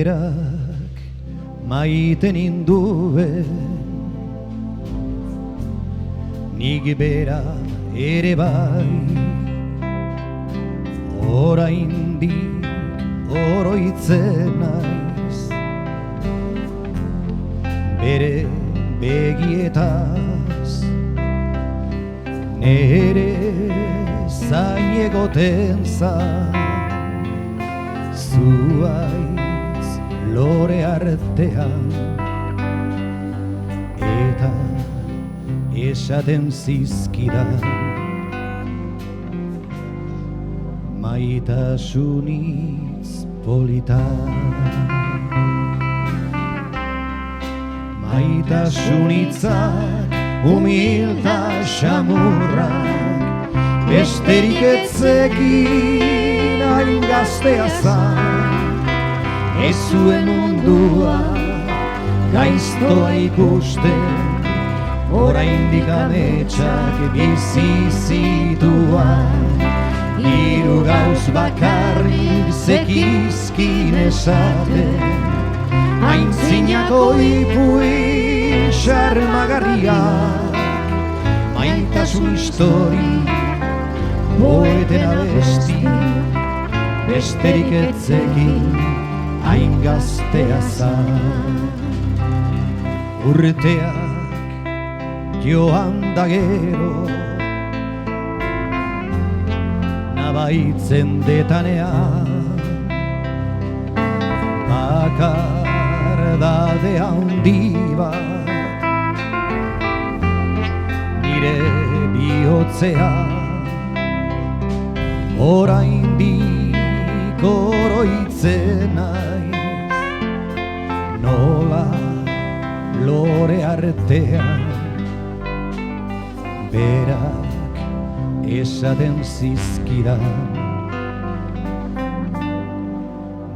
berak maite ninduen, nik bera ere bai, oraindik oroitzen naiz, bere begietaz nere zain egoten zan, zuaiz lore artean, eta esaten zizkidan maitasunitz politan. Maitasunitzak humilta xamurrak, besterik etzekin hain gaztea zan, ez zuen mundua gaiztoa ikusten, oraindik ametsak bizi zituan, hiru gauz bakarrik zekizkin esaten, aintzinako ipuin xarmagarriak, maitasun histori, poeten abesti, besterik etzekin hain gaztea zan. Urteak joan da gero, nabaitzen detanean, bakardade handi bat nire bihotzean, oraindik oroitzen naiz, nola lore artean berak esaten zizkidan,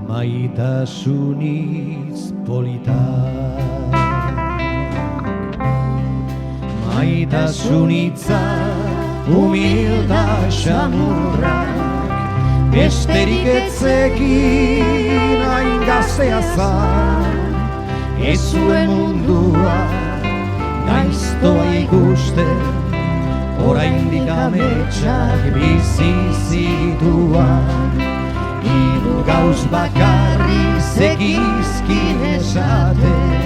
maitasunitz politak. Maitasunitzak humilta xamurrak, besterik etzekin hain gaztea zan, ez zuen mundua gaiztoa ikusten, oraindik ametsak bizi zituan, hiru gauz bakarri zekizkin esaten,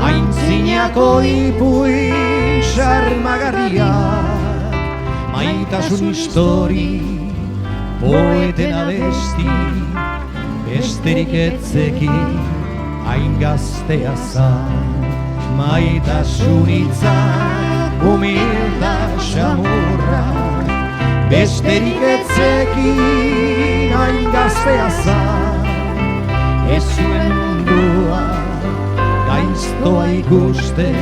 aintzinako ipuin xarmagarriak, maitasun histori, poeten abesti, besterik etzekin hain gaztea zan. Maitasunitza humilta xamurrak, besterik etzekin hain gaztea zan, ez zuen mundua gaiztoa ikusten,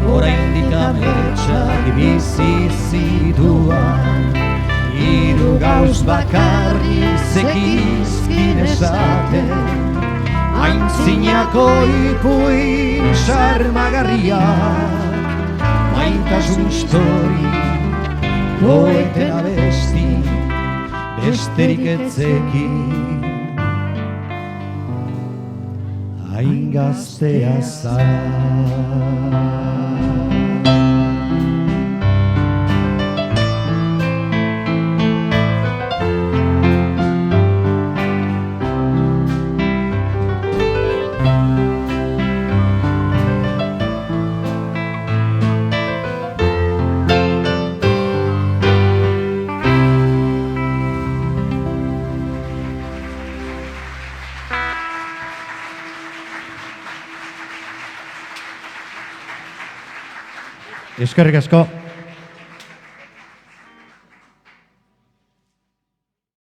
oraindik ametsak bizi zituan, hiru gauz bakarri zekizkin esaten, aintzinako ipuin xarmagarriak, maitasun histori, poeten abesti, besterik etzekin hain gaztea zan. Eskerrik asko.